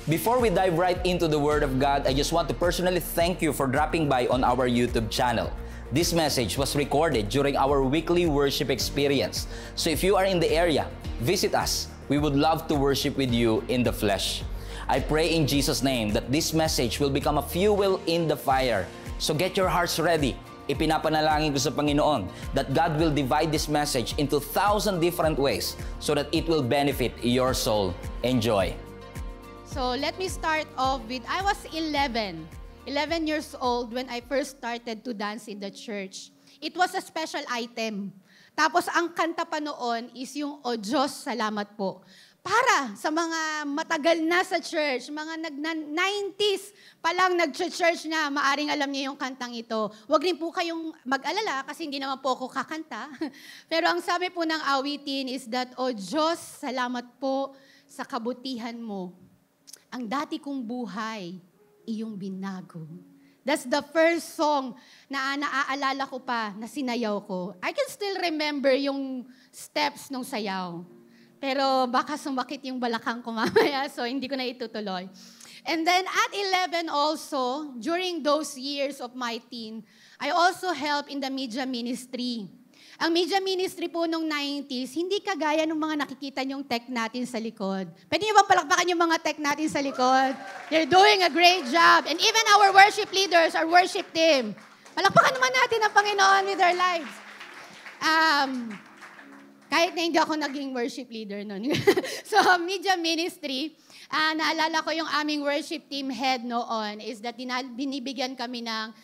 Before we dive right into the Word of God, I just want to personally thank you for dropping by on our YouTube channel. This message was recorded during our weekly worship experience. So if you are in the area, visit us. We would love to worship with you in the flesh. I pray in Jesus' name that this message will become a fuel in the fire. So get your hearts ready. Ipinapanalangin ko sa Panginoon that God will divide this message into 1,000 different ways so that it will benefit your soul. Enjoy. So let me start off with, I was 11 years old when I first started to dance in the church. It was a special item. Tapos ang kanta pa noon is yung O Diyos, Salamat Po. Para sa mga matagal na sa church, mga nag-90s pa lang nag-church na, maaring alam niyo yung kantang ito. Huwag rin po kayong mag-alala kasi hindi naman po ako kakanta. Pero ang sabi po ng awitin is that, O Diyos, salamat po sa kabutihan mo. Ang dati kong buhay, iyong binago. That's the first song na naaalala ko pa na sinayaw ko. I can still remember yung steps ng sayaw. Pero baka sumakit yung balakang ko mamaya, so hindi ko na itutuloy. And then at 11 also, during those years of my teen, I also helped in the media ministry. Ang media ministry po nung 90s, hindi kagaya ng mga nakikita niyong tech natin sa likod. Pwede niyo ba palakpakan yung mga tech natin sa likod? They're doing a great job. And even our worship leaders, our worship team. Palakpakan naman natin ang Panginoon with their lives. Kahit na hindi ako naging worship leader noon. So, media ministry, naalala ko yung aming worship team head noon is that binibigyan kami ng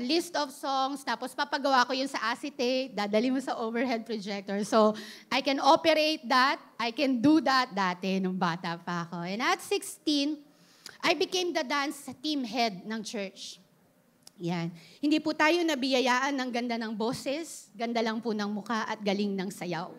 list of songs, tapos papagawa ko yun sa acetate, dadali mo sa overhead projector. So, I can operate that, I can do that dati nung bata pa ako. And at 16, I became the dance team head ng church. Yan. Hindi po tayo nabiyayaan ng ganda ng boses, ganda lang po ng mukha at galing ng sayaw.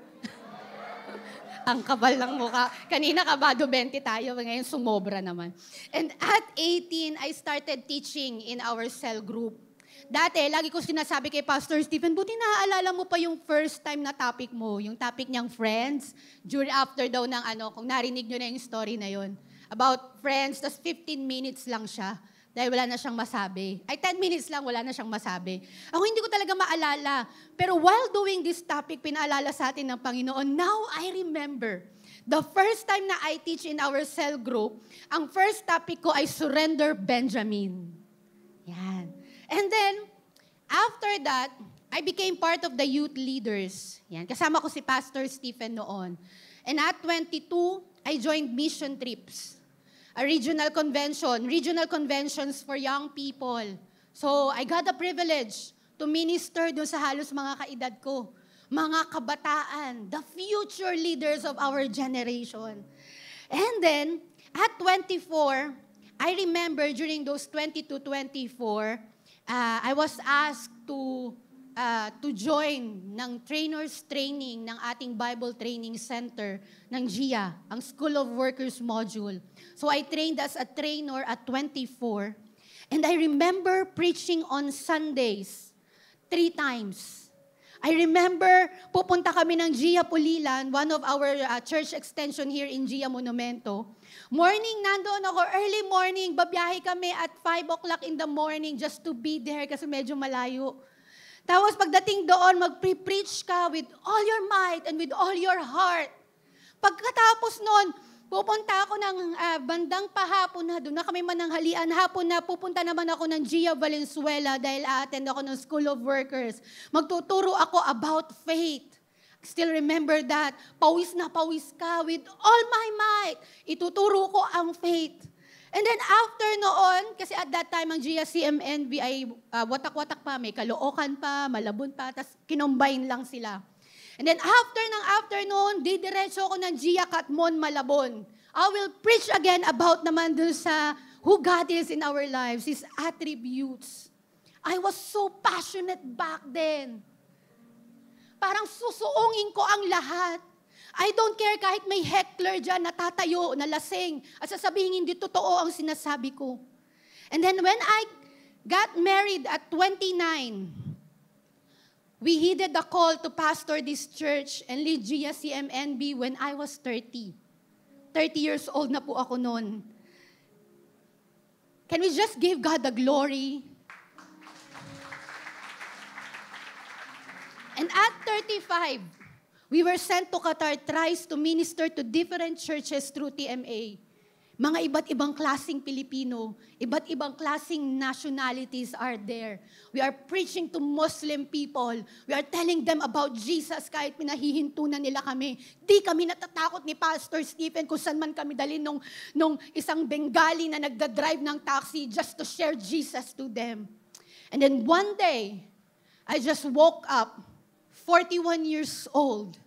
Ang kabal ng mukha. Kanina kabado 20 tayo, ngayon sumobra naman. And at 18, I started teaching in our cell group. Dati, lagi ko sinasabi kay Pastor Stephen, buti naaalala mo pa yung first time na topic mo, yung topic niyang friends, during after daw ng kung narinig niyo na yung story na yon about friends, tas 15 minutes lang siya, dahil wala na siyang masabi. Ay, 10 minutes lang, wala na siyang masabi. Ako hindi ko talaga maalala. Pero while doing this topic, pinaalala sa atin ng Panginoon, now I remember, the first time na I teach in our cell group, ang first topic ko ay Surrender Benjamin. Yan. And then, after that, I became part of the youth leaders. Yan. Kasama ko si Pastor Stephen noon. And at 22, I joined mission trips. A regional conventions for young people. So, I got the privilege to minister doon sa halos mga kaedad ko. Mga kabataan, the future leaders of our generation. And then, at 24, I remember during those 20 to 24, I was asked to join ng trainers training ng ating Bible Training Center ng GIA, ang School of Workers module. So I trained as a trainer at 24. And I remember preaching on Sundays 3 times. I remember pupunta kami ng GIA Pulilan, one of our church extension here in GIA Monumento. Morning, nandoon ako, early morning, babiyahe kami at 5 o'clock in the morning just to be there kasi medyo malayo. Tapos pagdating doon, mag-preach ka with all your might and with all your heart. Pagkatapos noon, pupunta ako ng bandang pahapon na, doon na kami mananghalian, hapon na pupunta naman ako ng GIA Valenzuela dahil attend ako ng School of Workers. Magtuturo ako about faith. Still remember that. Pawis na pawis ka with all my might. Ituturo ko ang faith. And then after noon, kasi at that time ang GIA CMNB ay watak-watak pa, may Caloocan pa, Malabon pa, tas kinombine lang sila. And then after noon, didiretso ako ng GIA Katmon, Malabon. I will preach again about naman dun sa who God is in our lives, His attributes. I was so passionate back then. Parang susuungin ko ang lahat. I don't care kahit may heckler dyan, natatayo, nalasing, at sasabihin hindi totoo ang sinasabi ko. And then when I got married at 29, we heeded the call to pastor this church and lead GIA CMNB when I was 30. 30 years old na po ako noon. Can we just give God the glory? And at 35, we were sent to Qatar thrice to minister to different churches through TMA. Mga iba't ibang klaseng Pilipino, iba't ibang klaseng nationalities are there. We are preaching to Muslim people. We are telling them about Jesus kahit pinahihinto na nila kami. Di kami natatakot ni Pastor Stephen kung saan man kami dalhin nung isang Bengali na nagda-drive ng taxi just to share Jesus to them. And then one day, I just woke up, 41 years old,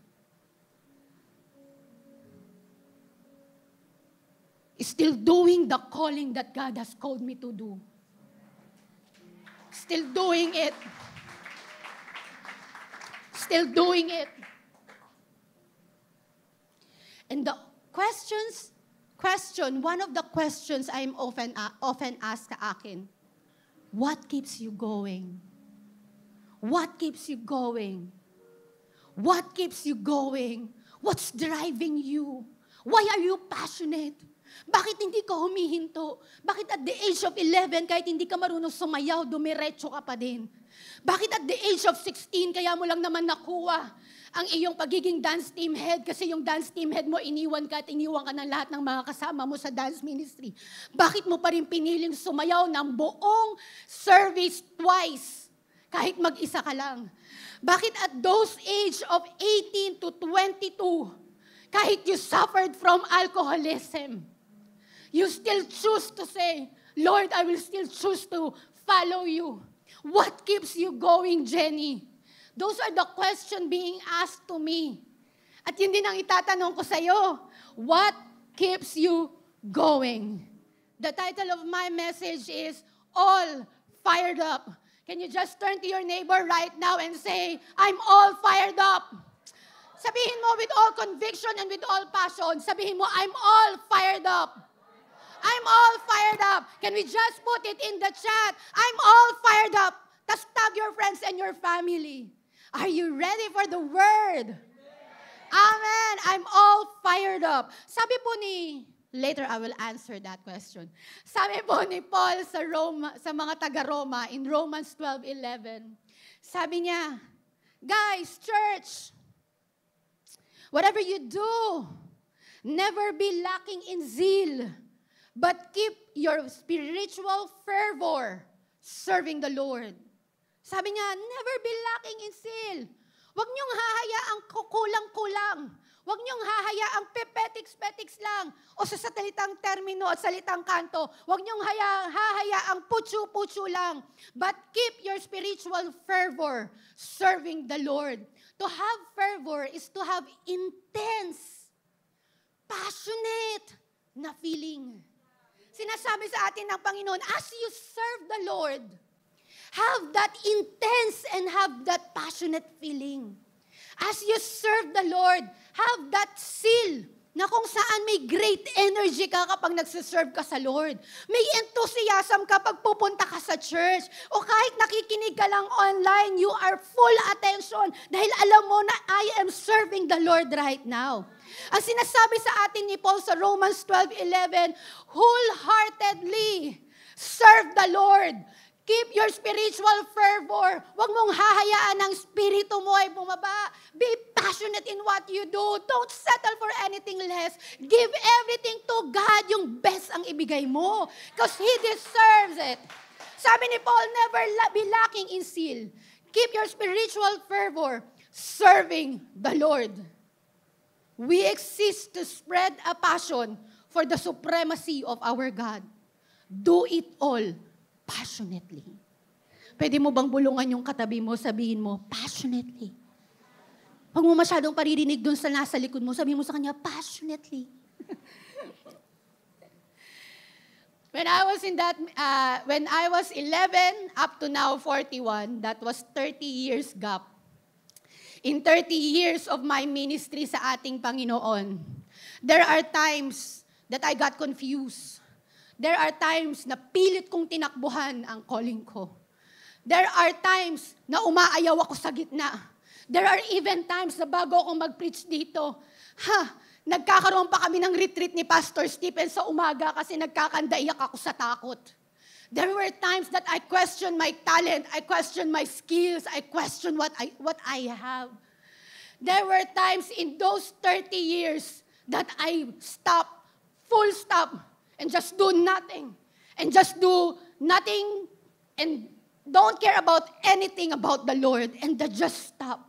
still doing the calling that God has called me to do. Still doing it. Still doing it. And the one of the questions I'm often asked sa akin, what keeps you going? What keeps you going? What keeps you going? What's driving you? Why are you passionate? Bakit hindi ka humihinto? Bakit at the age of 11, kahit hindi ka marunong sumayaw, dumiretso ka pa din? Bakit at the age of 16, kaya mo lang naman nakuha ang iyong pagiging dance team head kasi yung dance team head mo, iniwan ka at iniwan ka ng lahat ng mga kasama mo sa dance ministry? Bakit mo pa rin piniling sumayaw ng buong service twice kahit mag-isa ka lang? Bakit at those age of 18 to 22, kahit you suffered from alcoholism, you still choose to say, Lord, I will still choose to follow you? What keeps you going, Jenny? Those are the questions being asked to me. At yun din ang itatanong ko sa iyo. What keeps you going? The title of my message is All Fired Up. Can you just turn to your neighbor right now and say, I'm all fired up. Sabihin mo with all conviction and with all passion. Sabihin mo, I'm all fired up. I'm all fired up. Can we just put it in the chat? I'm all fired up. Tapos tag your friends and your family. Are you ready for the word? Amen. I'm all fired up. Sabi po later I will answer that question. Sabi po ni Paul sa mga taga-Roma in Romans 12:11. Sabi niya, guys, church, whatever you do, never be lacking in zeal, but keep your spiritual fervor serving the Lord. Sabi niya, never be lacking in zeal. Huwag niyong hahayaang kukulang-kulang. Huwag niyong hahayaang pepetiks-petiks lang o sa salitang termino at salitang kanto. Huwag niyong hahayaang putsu-putsu lang. But keep your spiritual fervor serving the Lord. To have fervor is to have intense, passionate na feeling. Sinasabi sa atin ng Panginoon, as you serve the Lord, have that intense and have that passionate feeling. As you serve the Lord, have that zeal na kung saan may great energy ka kapag nagsiserve ka sa Lord. May enthusiasm kapag pupunta ka sa church. O kahit nakikinig ka lang online, you are full attention dahil alam mo na I am serving the Lord right now. Ang sinasabi sa atin ni Paul sa Romans 12:11, wholeheartedly serve the Lord. Keep your spiritual fervor. Huwag mong hahayaan ang spirito mo ay bumaba. Be passionate in what you do. Don't settle for anything less. Give everything to God. Yung best ang ibigay mo. Because He deserves it. Sabi ni Paul, never be lacking in zeal. Keep your spiritual fervor serving the Lord. We exist to spread a passion for the supremacy of our God. Do it all passionately. Pwede mo bang bulungan yung katabi mo, sabihin mo, passionately. Pag mo masyadong paririnig dun sa nasa likod mo, sabihin mo sa kanya, passionately. When I was 11 up to now 41, that was 30 years gap. In 30 years of my ministry sa ating Panginoon, there are times that I got confused. There are times na pilit kong tinakbuhan ang calling ko. There are times na umaayaw ako sa gitna. There are even times na bago ako mag-preach dito, nagkakaroon pa kami ng retreat ni Pastor Stephen sa umaga kasi nagkakandaiyak ako sa takot. There were times that I questioned my talent, I questioned my skills, I questioned what I have. There were times in those 30 years that I stopped, full stop, and just do nothing. And just do nothing and don't care about anything about the Lord. And that just stop.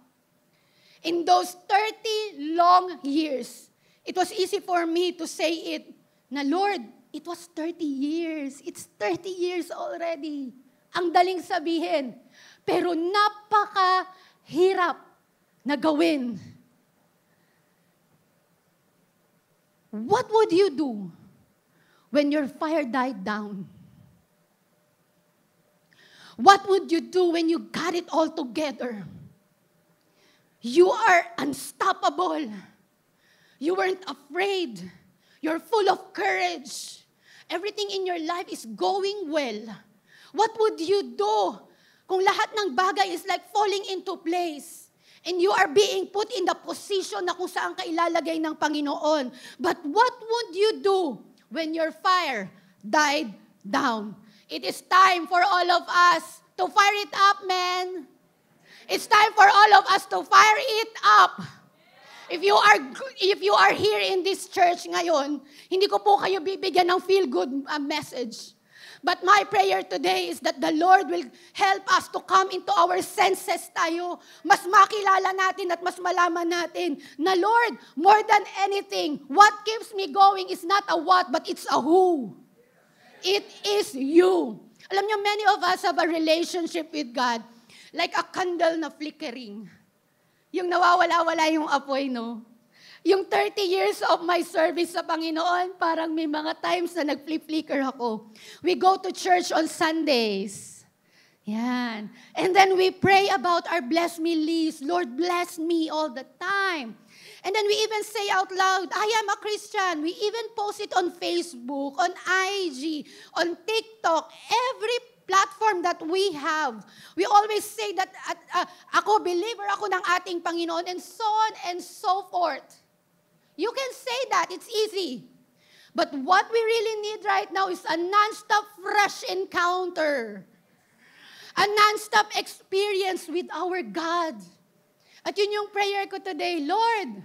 In those 30 long years, it was easy for me to say it, na Lord, it was 30 years. It's 30 years already. Ang daling sabihin. Pero napakahirap na gawin. What would you do when your fire died down? What would you do when you got it all together? You are unstoppable. You weren't afraid. You're full of courage. Everything in your life is going well. What would you do kung lahat ng bagay is like falling into place and you are being put in the position na kung saan ka ilalagay ng Panginoon? But what would you do when your fire died down? It is time for all of us to fire it up, man. It's time for all of us to fire it up. If you are here in this church ngayon, hindi ko po kayo bibigyan ng feel-good message. But my prayer today is that the Lord will help us to come into our senses tayo. Mas makilala natin at mas malaman natin na Lord, more than anything, what keeps me going is not a what, but it's a who. It is you. Alam niyo, many of us have a relationship with God like a candle na flickering. Yung nawawala-wala yung apoy, no? Yung 30 years of my service sa Panginoon, parang may mga times na nag-flicker ako. We go to church on Sundays. Yan. And then we pray about our bless me list. Lord, bless me all the time. And then we even say out loud, I am a Christian. We even post it on Facebook, on IG, on TikTok, every platform that we have. We always say that ako, believer ako ng ating Panginoon, and so on and so forth. You can say that. It's easy. But what we really need right now is a non-stop fresh encounter. A non-stop experience with our God. At yun yung prayer ko today, Lord,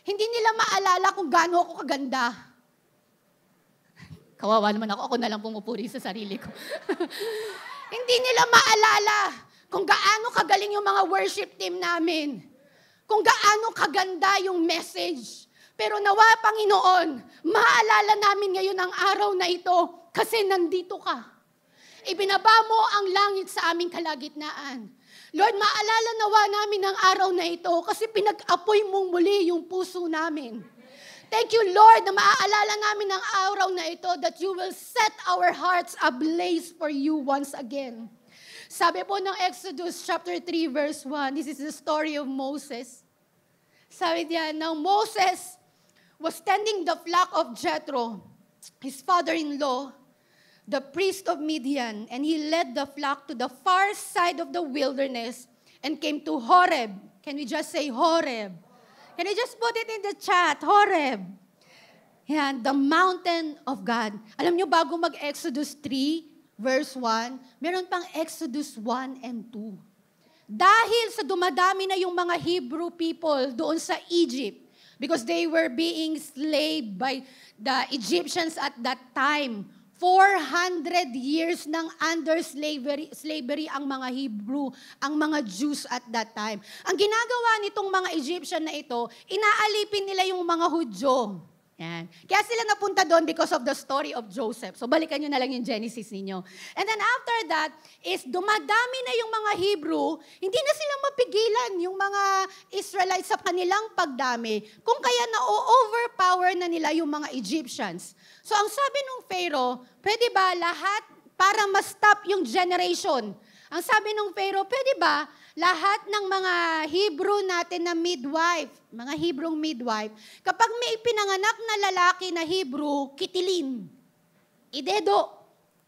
hindi nila maalala kung gaano ako kaganda. Kawawa naman ako na lang pumupuri sa sarili ko. Hindi nila maalala kung gaano kagaling yung mga worship team namin. Kung gaano kaganda yung message. Pero nawa, Panginoon, maalala namin ngayon ang araw na ito kasi nandito ka. Ibinaba mo ang langit sa aming kalagitnaan. Lord, maalala nawa namin ang araw na ito kasi pinag-apoy mong muli yung puso namin. Thank you, Lord, na maaalala namin ang araw na ito that you will set our hearts ablaze for you once again. Sabi po ng Exodus chapter 3 verse 1, this is the story of Moses. Sabi niya, now Moses was tending the flock of Jethro, his father-in-law, the priest of Midian, and he led the flock to the far side of the wilderness and came to Horeb. Can we just say Horeb? Can you just put it in the chat? Horeb. Yan, the mountain of God. Alam nyo, bago mag-Exodus 3, verse 1, meron pang Exodus 1 and 2. Dahil sa dumadami na yung mga Hebrew people doon sa Egypt, because they were being enslaved by the Egyptians at that time, 400 years ng under slavery ang mga Hebrew, ang mga Jews at that time. Ang ginagawa nitong mga Egyptian na ito, inaalipin nila yung mga Hudyo. Yan. Kaya sila napunta doon because of the story of Joseph. So balikan nyo na lang yung Genesis ninyo. And then after that, is dumadami na yung mga Hebrew, hindi na sila mapigilan yung mga Israelites sa kanilang pagdami, kung kaya na-overpower na nila yung mga Egyptians. So ang sabi ng Pharaoh, pwede ba lahat para ma-stop yung generation? Ang sabi ng Pharaoh, pwede ba lahat ng mga Hebrew natin na midwife, mga Hebrew midwife, kapag may pinanganak na lalaki na Hebrew, kitilin, idedo,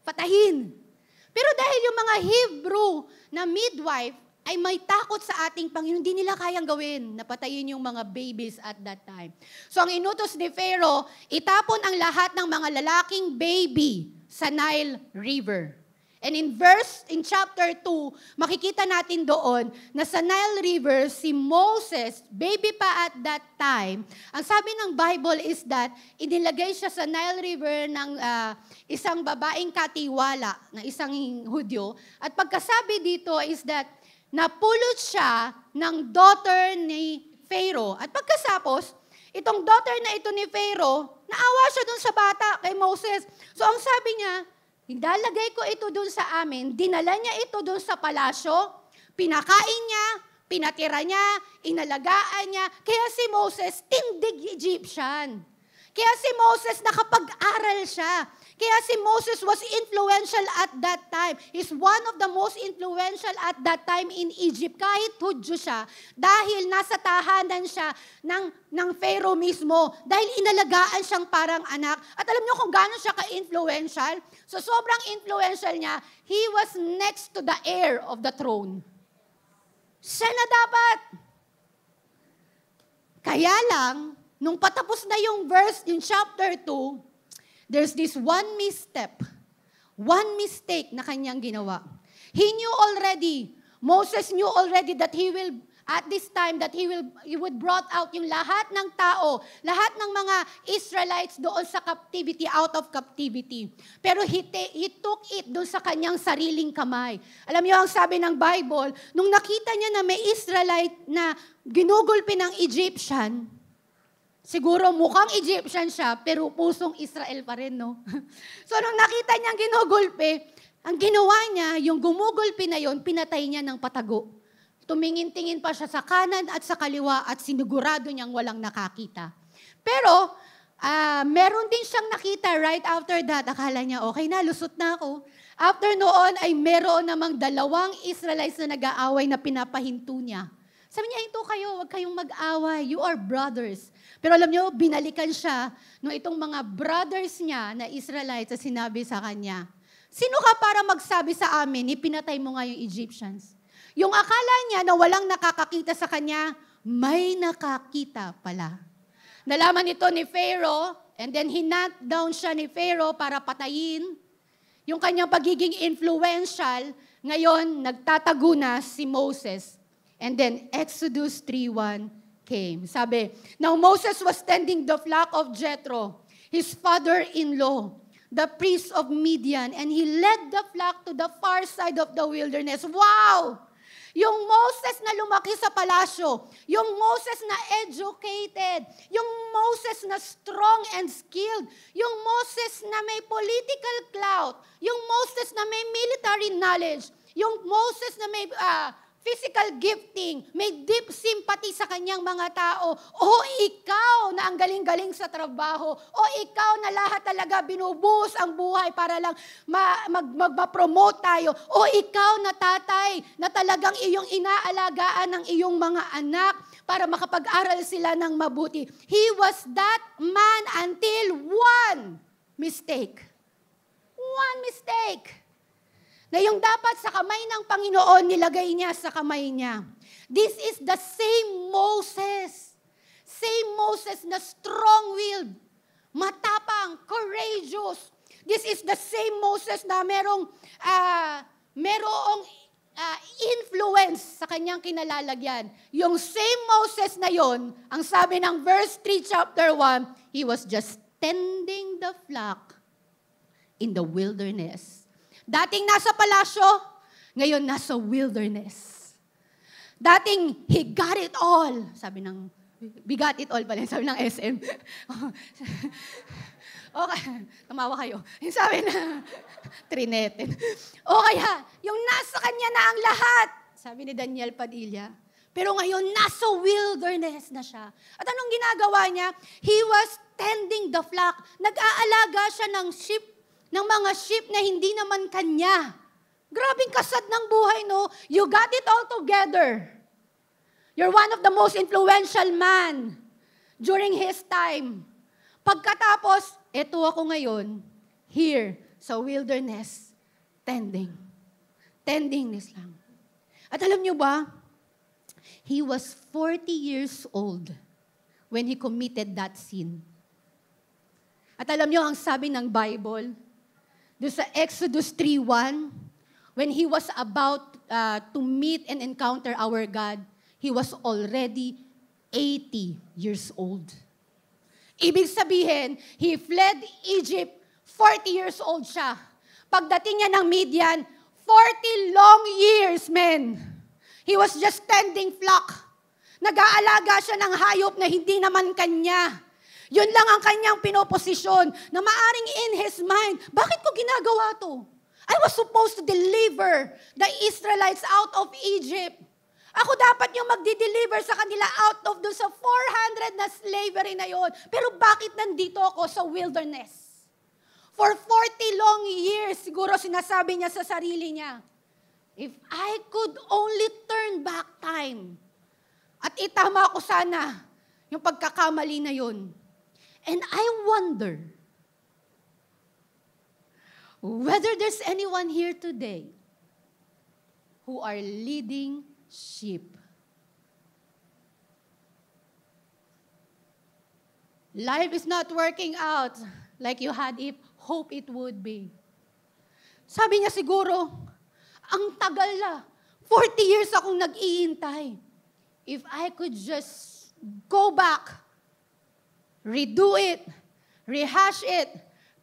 patahin. Pero dahil yung mga Hebrew na midwife ay may takot sa ating Panginoon, hindi nila kayang gawin, napatayin yung mga babies at that time. So ang inutos ni Pharaoh, itapon ang lahat ng mga lalaking baby sa Nile River. And in chapter 2, makikita natin doon na sa Nile River, si Moses, baby pa at that time, ang sabi ng Bible is that inilagay siya sa Nile River ng isang babaeng katiwala, na isang Hudyo. At pagkasabi dito is that napulot siya ng daughter ni Pharaoh. At pagkasapos, itong daughter na ito ni Pharaoh, naawa siya dun sa bata kay Moses. So ang sabi niya, idalagay ko ito dun sa amin, dinala niya ito dun sa palasyo, pinakain niya, pinatira niya, inalagaan niya. Kaya si Moses, tindig Egyptian. Kaya si Moses, nakapag-aral siya. Kaya si Moses was influential at that time. He's one of the most influential at that time in Egypt. Kahit Hudyo siya, dahil nasa tahanan siya ng Pharaoh mismo, dahil inalagaan siyang parang anak. At alam niyo kung gaano siya ka-influential? So sobrang influential niya, he was next to the heir of the throne. Siya na dapat. Kaya lang, nung patapos na yung verse, yung chapter 2, there's this one misstep, one mistake na kanyang ginawa. He Moses knew already that he will, at this time, that he would brought out yung lahat ng tao, lahat ng mga Israelites doon sa captivity, out of captivity. Pero he took it doon sa kanyang sariling kamay. Alam niyo ang sabi ng Bible, nung nakita niya na may Israelite na ginugulpi ng Egyptian, siguro mukhang Egyptian siya, pero pusong Israel pa rin, no? So nung nakita niyang ginugulpi, ang ginawa niya, yung gumugulpi na yon, pinatay niya ng patago. Tumingin-tingin pa siya sa kanan at sa kaliwa at sinigurado niyang walang nakakita. Pero, meron din siyang nakita right after that. Akala niya, okay na, lusot na ako. After noon, ay meron namang 2 Israelites na nag-aaway na pinapahinto niya. Sabi niya, hinto kayo, huwag kayong mag-away. You are brothers. Pero alam niyo, binalikan siya nung itong mga brothers niya na Israelites na sinabi sa kanya, sino ka para magsabi sa amin, ipinatay mo nga yung Egyptians? Yung akala niya na walang nakakakita sa kanya, may nakakita pala. Nalaman ito ni Pharaoh, and then hinat down siya ni Pharaoh para patayin. Yung kanyang pagiging influential, ngayon nagtatago na si Moses. And then Exodus 3:1 came. Sabi, now Moses was tending the flock of Jethro, his father-in-law, the priest of Midian, and he led the flock to the far side of the wilderness. Wow! Yung Moses na lumaki sa palasyo, yung Moses na educated, yung Moses na strong and skilled, yung Moses na may political clout, yung Moses na may military knowledge, yung Moses na may physical gifting, may deep sympathy sa kanyang mga tao. O ikaw na ang galing-galing sa trabaho. O ikaw na lahat talaga binubuhos ang buhay para lang mag-promote tayo. O ikaw na tatay na talagang iyong inaalagaan ng iyong mga anak para makapag-aral sila ng mabuti. He was that man until one mistake. One mistake. Na yung dapat sa kamay ng Panginoon, nilagay niya sa kamay niya. This is the same Moses. Same Moses na strong-willed, matapang, courageous. This is the same Moses na merong influence sa kanyang kinalalagyan. Yung same Moses na yon, ang sabi ng verse 3 chapter 1, he was just tending the flock in the wilderness. Dating nasa palasyo, ngayon nasa wilderness. Dating, he got it all. Sabi ng, we got it all pala, sabi ng SM. Okay, tumawa kayo. Yung sabi na, trinetin. O kaya, yung nasa kanya na ang lahat. Sabi ni Daniel Padilla. Pero ngayon, nasa wilderness na siya. At anong ginagawa niya? He was tending the flock. Nag-aalaga siya ng sheep, ng mga sheep na hindi naman kanya. Grabing kasad ng buhay, no? You got it all together. You're one of the most influential man during his time. Pagkatapos, eto ako ngayon, here, sa wilderness, tending. Tending lang. At alam niyo ba, he was 40 years old when he committed that sin. At alam niyo, ang sabi ng Bible, doon sa Exodus 3:1, when he was about to meet and encounter our God, he was already 80 years old. Ibig sabihin, he fled Egypt, 40 years old siya. Pagdating niya ng Midian, 40 long years, men. He was just tending flock. Nag-aalaga siya ng hayop na hindi naman kanya. Yun lang ang kanyang pinoposisyon na maaring in his mind, bakit ko ginagawa to? I was supposed to deliver the Israelites out of Egypt. Ako dapat yung magdi-deliver sa kanila out of dun sa 400 na slavery na yon. Pero bakit nandito ako sa wilderness? For 40 long years, siguro sinasabi niya sa sarili niya, if I could only turn back time, at itama ko sana yung pagkakamali na yun. And I wonder whether there's anyone here today who are leading sheep. Life is not working out like you had hope it would be. Sabi niya siguro, ang tagal na. 40 years akong nag-iintay. If I could just go back, redo it, rehash it,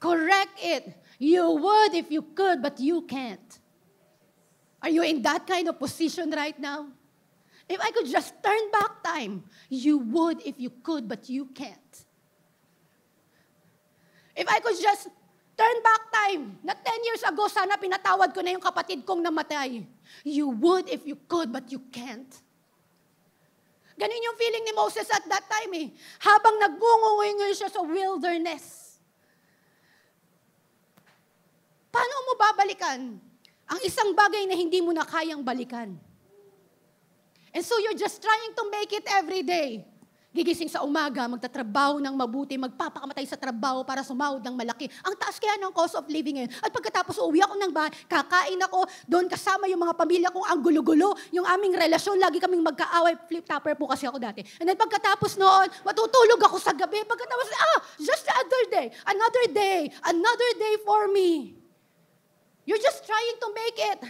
correct it, you would if you could, but you can't. Are you in that kind of position right now? If I could just turn back time, you would if you could, but you can't. If I could just turn back time, na 10 years ago, sana pinatawad ko na yung kapatid kong namatay. You would if you could, but you can't. Ganun yung feeling ni Moses at that time eh. Habang nagbungungoy siya sa wilderness. Paano mo babalikan ang isang bagay na hindi mo na kayang balikan? And so you're just trying to make it every day. Gigising sa umaga, magtatrabaho ng mabuti, magpapakamatay sa trabaho para sumahod ng malaki. Ang taas kaya ng cost of living ngayon. At pagkatapos uuwi ako ng bahay, kakain ako, doon kasama yung mga pamilya kong ang gulo-gulo, yung aming relasyon, lagi kaming magkaaway, flip-topper po kasi ako dati. And then pagkatapos noon, matutulog ako sa gabi, pagkatapos, just another day for me. You're just trying to make it.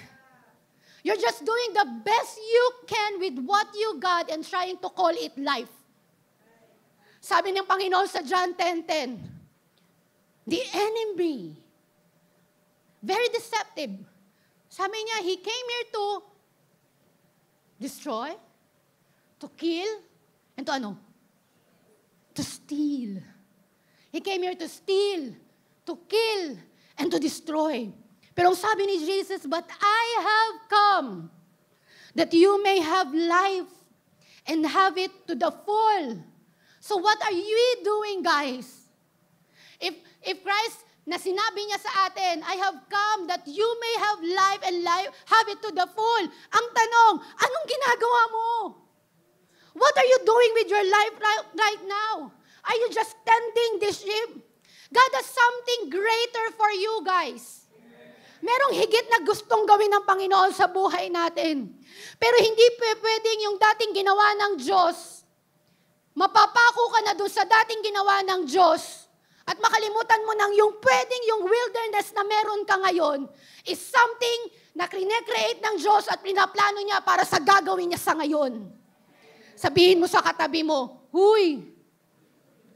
You're just doing the best you can with what you got and trying to call it life. Sabi ng Panginoon sa John 10:10, the enemy, very deceptive. Sabi niya, he came here to destroy, to kill, and to ano? To steal. He came here to steal, to kill, and to destroy. Pero ang sabi ni Jesus, but I have come that you may have life and have it to the full. So what are you doing, guys? If Christ, na sinabi niya sa atin, I have come that you may have life and have it to the full. Ang tanong, anong ginagawa mo? What are you doing with your life right now? Are you just tending this sheep? God has something greater for you, guys. Merong higit na gustong gawin ng Panginoon sa buhay natin. Pero hindi pwedeng yung dating ginawa ng Diyos, mapapako ka na doon sa dating ginawa ng Diyos at makalimutan mo nang yung pwedeng yung wilderness na meron ka ngayon is something na kine-create ng Diyos at pinaplano niya para sa gagawin niya sa ngayon. Sabihin mo sa katabi mo, huy,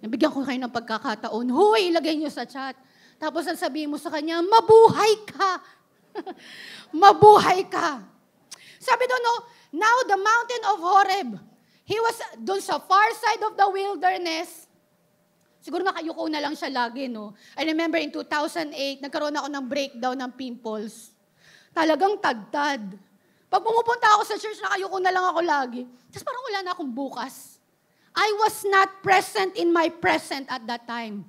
nabigyan ko kayo ng pagkakataon, huy, ilagay niyo sa chat. Tapos ang sabihin mo sa kanya, mabuhay ka. Mabuhay ka. Sabi doon, no, now the mountain of Horeb, he was doon sa far side of the wilderness. Siguro nakayuko na lang siya lagi, no? I remember in 2008, nagkaroon ako ng breakdown ng pimples. Talagang tagtad. Pag pumupunta ako sa church, nakayuko na lang ako lagi. Tapos parang wala na akong bukas. I was not present in my present at that time.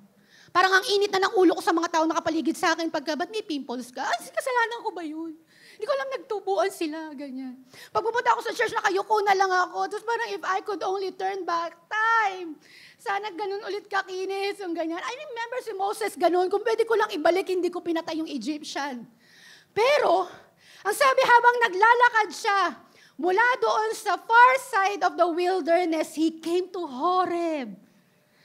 Parang ang init na ng ulo ko sa mga tao nakapaligid sa akin pagka, ba't may pimples ka? Kasalanan ko ba yun? Hindi ko alam, nagtubuan sila, ganyan. Pag pupunta ako sa church, nakayuko na lang ako. Tapos parang if I could only turn back time, sana ganun ulit kakinis, yung ganyan. I remember si Moses ganun, kung pwede ko lang ibalik, hindi ko pinatay yung Egyptian. Pero, ang sabi habang naglalakad siya, mula doon sa far side of the wilderness, he came to Horeb.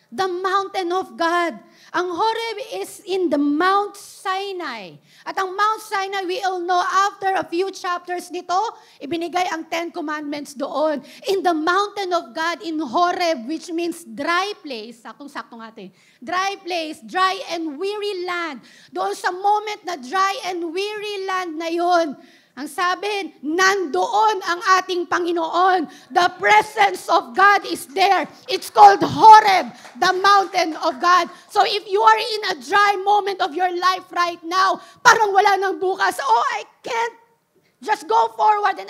The mountain of God. Ang Horeb is in the Mount Sinai. At ang Mount Sinai, we all know, after a few chapters nito, ibinigay ang 10 Commandments doon. In the mountain of God, in Horeb, which means dry place. Saktong-sakto nga ito eh. Dry place, dry and weary land. Doon sa moment na dry and weary land na yon, ang sabi, nandoon ang ating Panginoon. The presence of God is there. It's called Horeb, the mountain of God. So if you are in a dry moment of your life right now, parang wala nang bukas, I can't just go forward and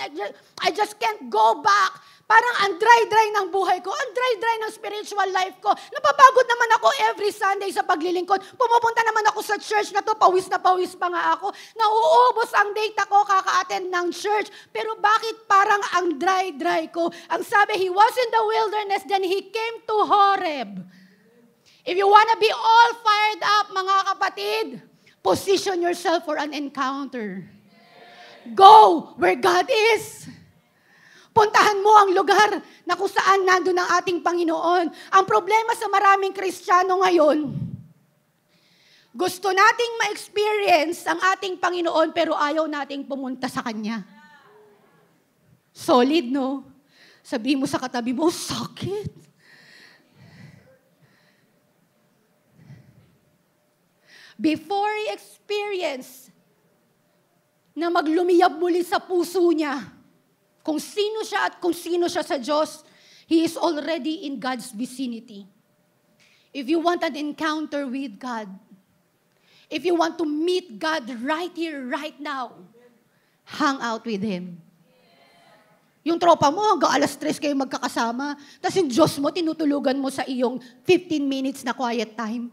I just can't go back. Parang ang dry-dry ng buhay ko, ang dry-dry ng spiritual life ko. Napapagod naman ako every Sunday sa paglilingkod. Pumupunta naman ako sa church na to, pawis na pawis pa nga ako. Nauubos ang data ko kaka-attend ng church. Pero bakit parang ang dry-dry ko? Ang sabi, He was in the wilderness, then He came to Horeb. If you wanna be all fired up, mga kapatid, position yourself for an encounter. Go where God is. Puntahan mo ang lugar na kung saan nandun ang ating Panginoon. Ang problema sa maraming Kristiyano ngayon, gusto nating ma-experience ang ating Panginoon pero ayaw nating pumunta sa Kanya. Solid, no? Sabihin mo sa katabi mo, sakit. Before he experience na maglumiyab muli sa puso niya, kung sino siya at kung sino siya sa Diyos, he is already in God's vicinity. If you want an encounter with God, if you want to meet God right here, right now, hang out with Him. Yung tropa mo, hanggang alas 3 kayo magkakasama, tapos yung Diyos mo, tinutulugan mo sa iyong 15 minutes na quiet time.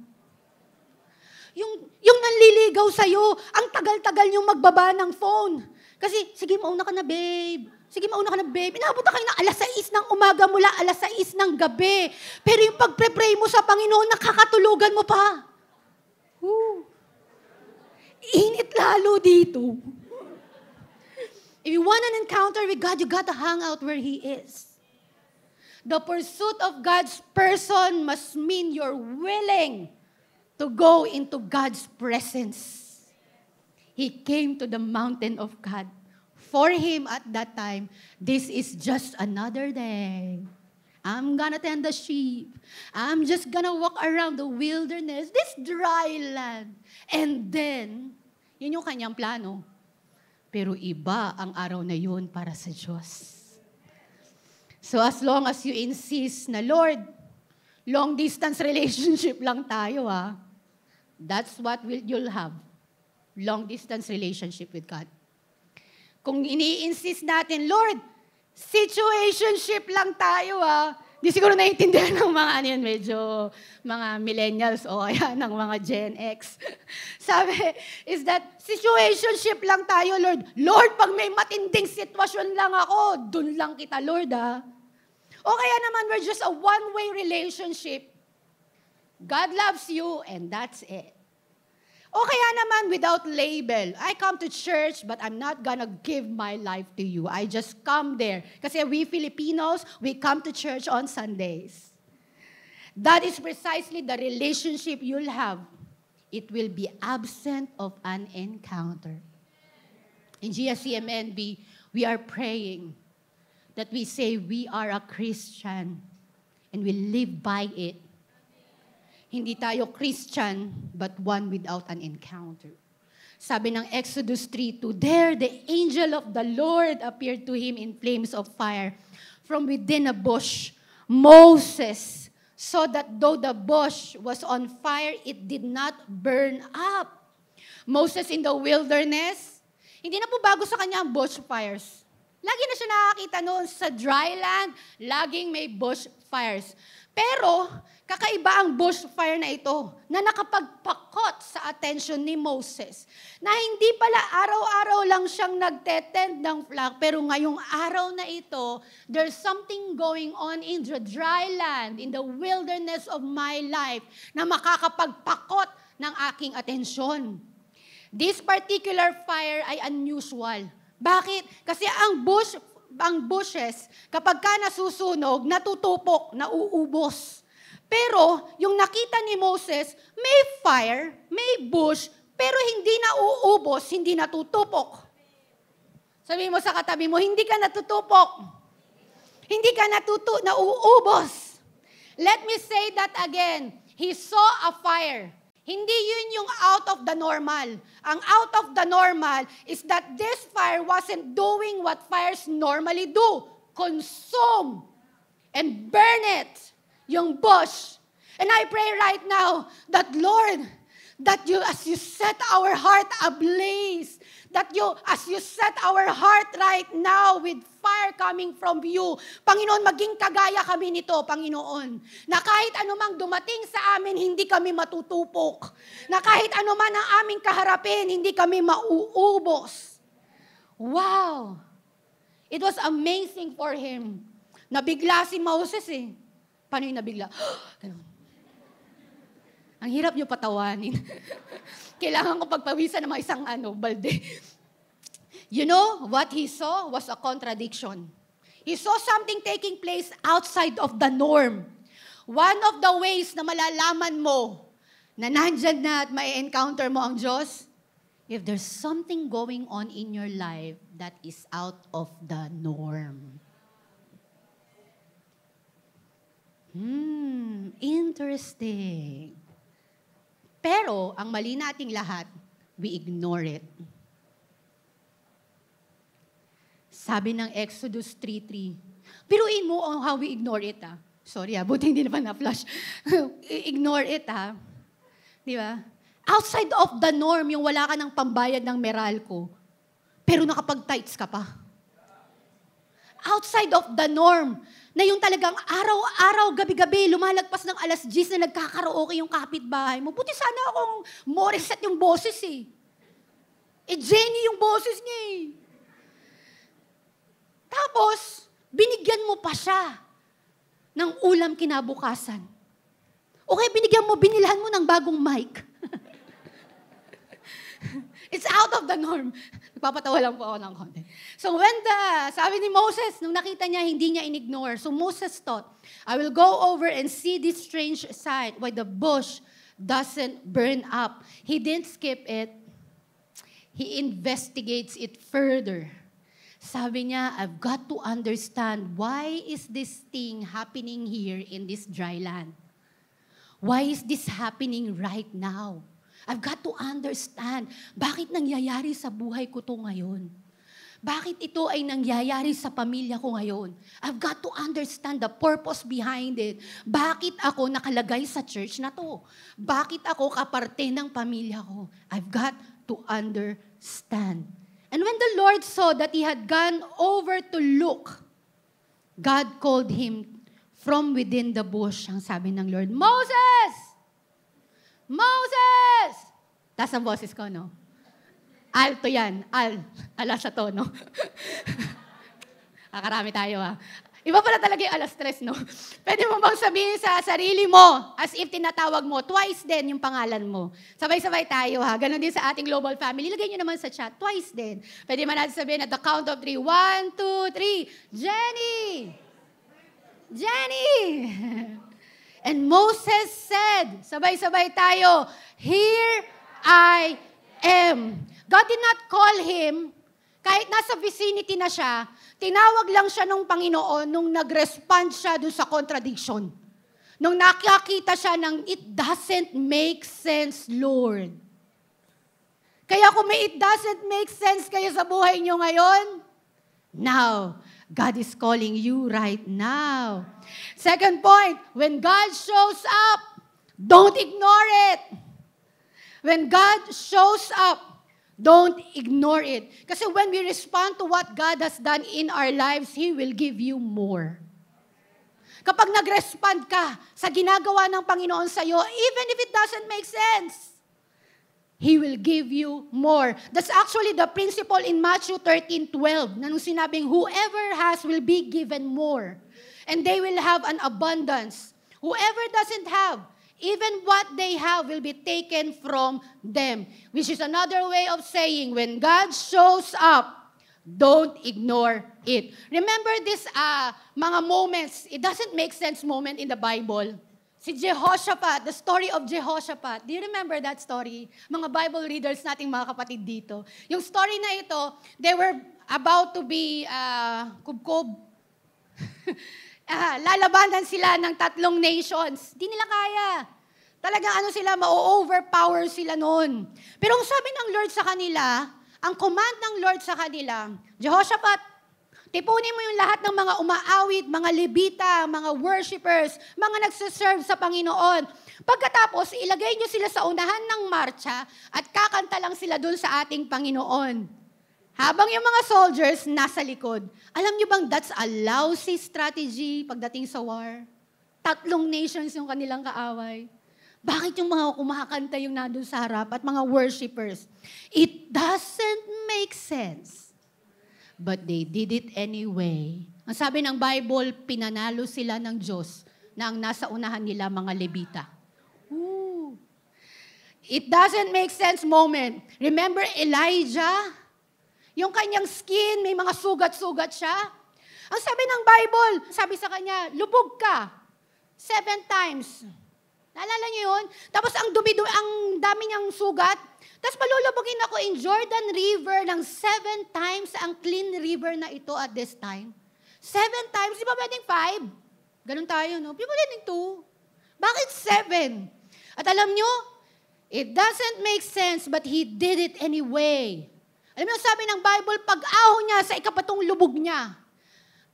Yung nanliligaw sa'yo, ang tagal-tagal yung magbaba ng phone. Kasi, sige, mauna ka na, babe. Sige, mauna ka na, babe. Inabot na kayo ng alas 6 ng umaga mula alas 6 ng gabi. Pero yung pagpre-pray mo sa Panginoon, nakakatulugan mo pa. Init lalo dito. If you want an encounter with God, you got to hang out where He is. The pursuit of God's person must mean you're willing to go into God's presence. He came to the mountain of God. For him at that time, this is just another day. I'm gonna tend the sheep. I'm just gonna walk around the wilderness, this dry land. And then, yun yung kanyang plano. Pero iba ang araw na yun para sa Diyos. So as long as you insist na, Lord, long distance relationship lang tayo that's what you'll have. Long distance relationship with God. Kung ini-insist natin, Lord, situationship lang tayo Di siguro naiintindihan ng mga medyo mga millennials o kaya ng mga Gen X. Sabi, is that situationship lang tayo, Lord. Lord, pag may matinding sitwasyon lang ako, dun lang kita, Lord O kaya naman, we're just a one-way relationship. God loves you and that's it. O kaya naman, without label, I come to church, but I'm not gonna give my life to you. I just come there. Kasi we Filipinos, we come to church on Sundays. That is precisely the relationship you'll have. It will be absent of an encounter. In GSCMNB, we are praying that we say we are a Christian and we live by it. Hindi tayo Christian, but one without an encounter. Sabi ng Exodus 3:2, there the angel of the Lord appeared to him in flames of fire from within a bush. Moses saw that though the bush was on fire, it did not burn up. Moses in the wilderness, hindi na po bago sa kanya ang bush fires. Lagi na siya nakakita noon sa dry land, laging may bush fires. Pero, kakaiba ang bush fire na ito na nakapagpakot sa attention ni Moses. Na hindi pala araw-araw lang siyang nagtetend ng flock, pero ngayong araw na ito, there's something going on in the dry land, in the wilderness of my life, na makakapagpakot ng aking atensyon. This particular fire ay unusual. Bakit? Kasi ang bushes, kapag ka nasusunog, natutupok, nauubos. Pero, yung nakita ni Moses, may fire, may bush, pero hindi na uubos, hindi natutupok. Sabi mo sa katabi mo, hindi ka natutupok. Hindi ka nauubos. Let me say that again. He saw a fire. Hindi yun yung out of the normal. Ang out of the normal is that this fire wasn't doing what fires normally do. Consume and burn it. Yung bush. And I pray right now that, Lord, that you, as you set our heart ablaze, that you, as you set our heart right now with fire coming from you, Panginoon, maging kagaya kami nito, Panginoon, na kahit anumang dumating sa amin, hindi kami matutupok. Na kahit anuman ang aming kaharapin, hindi kami mauubos. Wow! It was amazing for him. Nabigla si Moses eh. Paano yung nabigla? Ang hirap niyo patawanin. Kailangan ko pagpawisan ng mga isang balde. You know, what he saw was a contradiction. He saw something taking place outside of the norm. One of the ways na malalaman mo na nandyan na at may encounter mo ang Diyos, if there's something going on in your life that is out of the norm. Interesting. Pero, ang mali nating lahat, we ignore it. Sabi ng Exodus 3:3, biruin mo how we ignore it, ah. Sorry, buti hindi naman na-flash. Ignore it, ah. Di ba? Outside of the norm, yung wala ka ng pambayad ng Meralco, pero nakapag-tights ka pa. Outside of the norm, na yung talagang araw-araw, gabi-gabi, lumalagpas ng 10:00 na nagkakaraoke yung kapitbahay mo. Buti sana akong Morissette yung boses eh. Jenny yung boses niya eh. Tapos, binigyan mo pa siya ng ulam kinabukasan. O kaya binilhan mo ng bagong mic. It's out of the norm. Nagpapatawa lang po ako ng konti. So sabi ni Moses, nung nakita niya, hindi niya in-ignore. So Moses thought, I will go over and see this strange sight, why the bush doesn't burn up. He didn't skip it. He investigates it further. Sabi niya, I've got to understand, why is this thing happening here in this dry land? Why is this happening right now? I've got to understand, bakit nangyayari sa buhay ko to ngayon? Bakit ito ay nangyayari sa pamilya ko ngayon? I've got to understand the purpose behind it. Bakit ako nakalagay sa church na to? Bakit ako kaparte ng pamilya ko? I've got to understand. And when the Lord saw that he had gone over to look, God called him from within the bush. Ang sabi ng Lord, Moses! Moses! Taas ang boses ko, no? Alto yan. Ala sa tono. Kakarami tayo, ha? Iba pala talaga yung 3:00, no? Pwede mo bang sabihin sa sarili mo, as if tinatawag mo, twice din yung pangalan mo. Sabay-sabay tayo, ha? Ganon din sa ating global family. Lagay nyo naman sa chat, twice din. Pwede man natin sabihin at the count of 3. 1, 2, 3. Jenny! Jenny! And Moses said, sabay-sabay tayo, here I am. God did not call him, kahit nasa vicinity na siya, tinawag lang siya ng Panginoon nung nag-respond siya doon sa contradiction. Nung nakakita siya ng, it doesn't make sense, Lord. Kaya kung may it doesn't make sense kayo sa buhay nyo ngayon, now, God is calling you right now. Second point, when God shows up, don't ignore it. When God shows up, don't ignore it. Kasi when we respond to what God has done in our lives, He will give you more. Kapag nag-respond ka sa ginagawa ng Panginoon sa'yo, even if it doesn't make sense, He will give you more. That's actually the principle in Matthew 13:12, na nung sinabing, whoever has will be given more, and they will have an abundance. Whoever doesn't have, even what they have will be taken from them. Which is another way of saying, when God shows up, don't ignore it. Remember this mga moments, it doesn't make sense moment in the Bible. Si Jehoshaphat, the story of Jehoshaphat. Do you remember that story? Mga Bible readers nating mga kapatid dito. Yung story na ito, they were about to be kubkob. Lalabanan sila ng 3 nations. Di nila kaya. Talagang sila, ma-overpower sila noon. Pero ang sabi ng Lord sa kanila, ang command ng Lord sa kanila, Jehoshaphat, tipunin mo yung lahat ng mga umaawit, mga Levita, mga worshipers, mga nagsiserve sa Panginoon. Pagkatapos, ilagay nyo sila sa unahan ng marcha at kakanta lang sila dun sa ating Panginoon. Habang yung mga soldiers nasa likod. Alam nyo bang that's a lousy strategy pagdating sa war? 3 nations yung kanilang kaaway. Bakit yung mga kumakanta yung nandun sa harap at mga worshipers? It doesn't make sense. But they did it anyway. Ang sabi ng Bible, pinanalo sila ng Diyos na ang nasa unahan nila mga Levita. Ooh. It doesn't make sense moment. Remember Elijah? Yung kanyang skin, may mga sugat-sugat siya. Ang sabi ng Bible, sabi sa kanya, lubog ka 7 times. Naalala niyo yun? Tapos ang dami niyang sugat. Tapos palulubogin ako in Jordan River ng 7 times ang clean river na ito at this time. 7 times, di ba pwedeng 5? Ganun tayo, no? Di ba pwedeng 2? Bakit 7? At alam nyo, it doesn't make sense, but he did it anyway. Alam nyo, sabi ng Bible, pag-aho niya sa ikapatong lubog niya,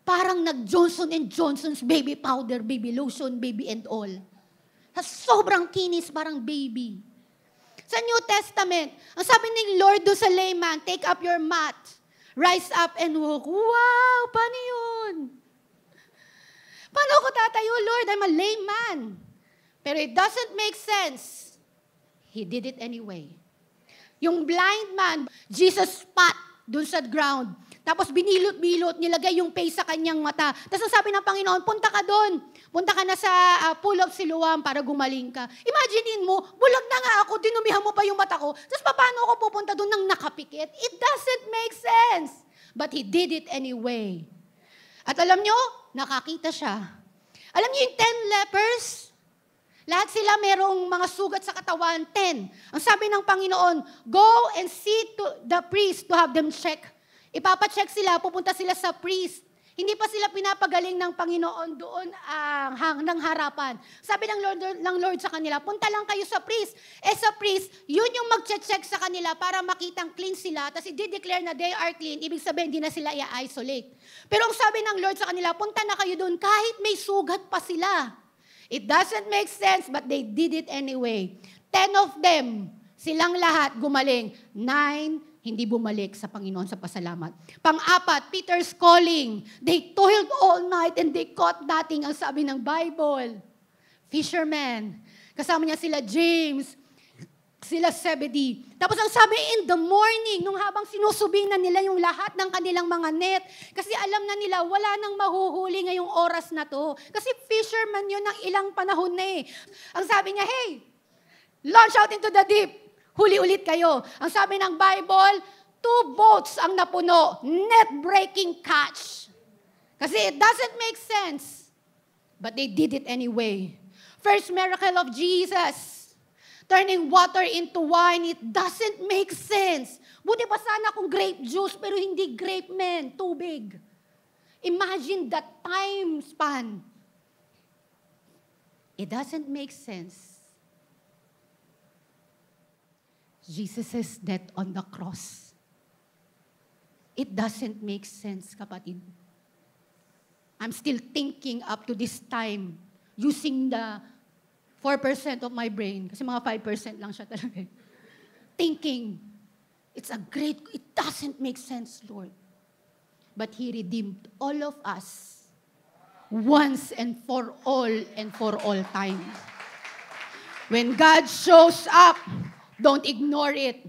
parang nag-Johnson & Johnson's baby powder, baby lotion, baby and all. Sobrang kinis, parang baby. Sa New Testament, ang sabi ng Lord do sa layman, take up your mat, rise up and walk. Wow, paano yun? Paano ako tatayo, Lord? I'm a layman. Pero it doesn't make sense. He did it anyway. Yung blind man, Jesus spat dun sa ground. Tapos binilot-bilot, nilagay yung paste sa kanyang mata. Tapos ang sabi ng Panginoon, punta ka doon. Punta ka na sa pool of Siloam para gumaling ka. Imaginein mo, bulag na nga ako, dinumihan mo pa yung mata ko. Tapos paano ako pupunta doon nang nakapikit? It doesn't make sense. But he did it anyway. At alam nyo, nakakita siya. Alam nyo yung 10 lepers? Lahat sila merong mga sugat sa katawan, 10. Ang sabi ng Panginoon, go and see to the priest to have them check. Ipapacheck sila, pupunta sila sa priest. Hindi pa sila pinapagaling ng Panginoon doon ng harapan. Sabi ng Lord sa kanila, punta lang kayo sa priest. Sa priest, yun yung mag-check sa kanila para makitang clean sila. Tapos i-declare na they are clean. Ibig sabihin, hindi na sila i-isolate. Pero ang sabi ng Lord sa kanila, punta na kayo doon kahit may sugat pa sila. It doesn't make sense, but they did it anyway. 10 of them, silang lahat gumaling. 9 hindi bumalik sa Panginoon sa pasalamat. Pang-4, Peter's calling. They toiled all night and they caught nothing, ang sabi ng Bible. Fishermen. Kasama niya sila James, sila Zebedee. Tapos ang sabi in the morning, nung habang sinusubi na nila yung lahat ng kanilang mga net, kasi alam na nila, wala nang mahuhuli ngayong oras na to. Kasi fisherman yun ng ilang panahon na eh. Ang sabi niya, hey, launch out into the deep. Huli ulit kayo. Ang sabi ng Bible, 2 boats ang napuno. Net-breaking catch. Kasi it doesn't make sense. But they did it anyway. First miracle of Jesus. Turning water into wine, it doesn't make sense. Buti pa sana kung grape juice, pero hindi grape men, tubig. Imagine that time span. It doesn't make sense. Jesus' death on the cross. It doesn't make sense, kapatid. I'm still thinking up to this time, using the 4% of my brain, kasi mga 5% lang siya talaga. Thinking, it doesn't make sense, Lord. But He redeemed all of us once and for all time. When God shows up, don't ignore it.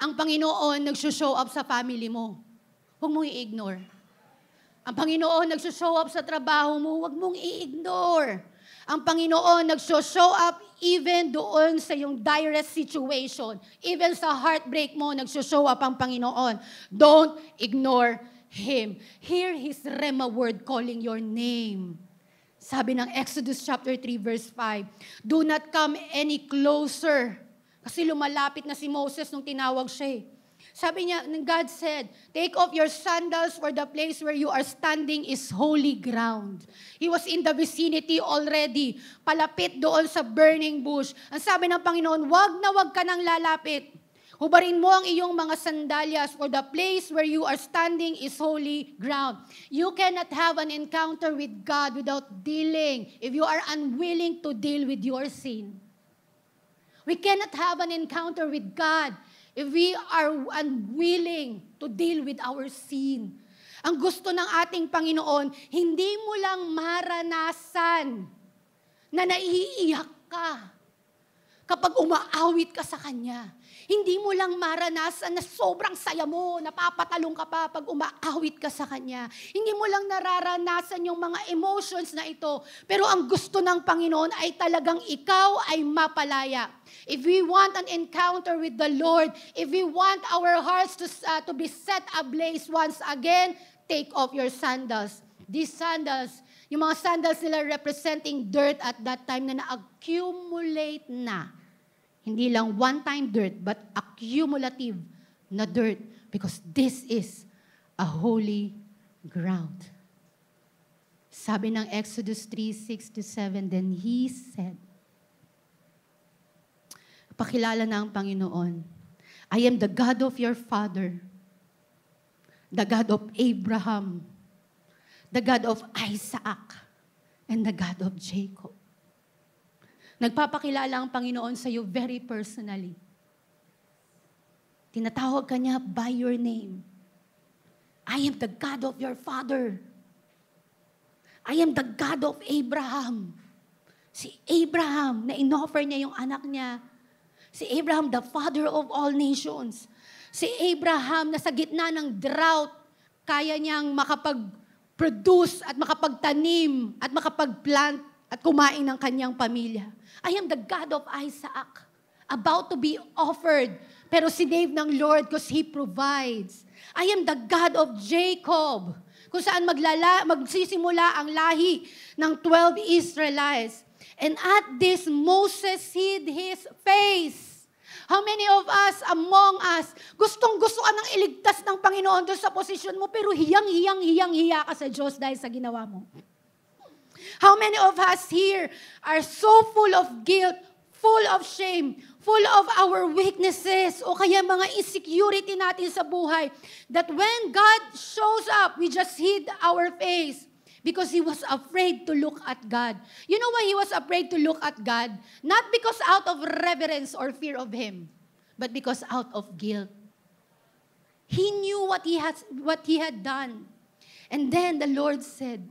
Ang Panginoon nagsushow up sa family mo. Huwag mong i-ignore. Ang Panginoon nagsushow up sa trabaho mo. Huwag mong i-ignore. Ang Panginoon nagsushow up even doon sa yung direct situation. Even sa heartbreak mo, nagsushow up ang Panginoon. Don't ignore Him. Hear His Rema word calling your name. Sabi ng Exodus chapter 3 verse 5, do not come any closer. Kasi lumalapit na si Moses nung tinawag siya. Sabi niya, God said, take off your sandals for the place where you are standing is holy ground. He was in the vicinity already, palapit doon sa burning bush. Ang sabi ng Panginoon, wag ka nang lalapit. Hubarin mo ang iyong mga sandalyas for the place where you are standing is holy ground. You cannot have an encounter with God without dealing, if you are unwilling to deal with your sin. We cannot have an encounter with God if we are unwilling to deal with our sin. Ang gusto ng ating Panginoon, hindi mo lang maranasan na naiiyak ka kapag umaawit ka sa Kanya. Hindi mo lang maranasan na sobrang saya mo, napapatalong ka pa pag umaawit ka sa Kanya. Hindi mo lang nararanasan yung mga emotions na ito. Pero ang gusto ng Panginoon ay talagang ikaw ay mapalaya. If we want an encounter with the Lord, if we want our hearts to be set ablaze once again, take off your sandals. These sandals, yung mga sandals nila representing dirt at that time na na-accumulate na. Hindi lang one-time dirt, but accumulative na dirt. Because this is a holy ground. Sabi ng Exodus 3:6-7, then He said, pakilala na ang Panginoon, I am the God of your father, the God of Abraham, the God of Isaac, and the God of Jacob. Nagpapakilala ang Panginoon sa iyo very personally. Tinatawag ka niya by your name. I am the God of your father. I am the God of Abraham. Si Abraham, na inoffer niya yung anak niya. Si Abraham, the father of all nations. Si Abraham, na sa gitna ng drought, kaya niyang makapag-produce at makapagtanim at makapag-plant at kumain ng kanyang pamilya. I am the God of Isaac, about to be offered, pero sinave ng Lord because He provides. I am the God of Jacob, kung saan magsisimula ang lahi ng 12 Israelites. And at this, Moses hid his face. How many of us, among us, gustong-gusto ka nang iligtas ng Panginoon doon sa posisyon mo, pero hiyang-hiya ka sa Diyos dahil sa ginawa mo? How many of us here are so full of guilt, full of shame, full of our weaknesses, o kaya mga insecurity natin sa buhay, that when God shows up, we just hid our face because He was afraid to look at God. You know why He was afraid to look at God? Not because out of reverence or fear of Him, but because out of guilt. He knew what he had done. And then the Lord said,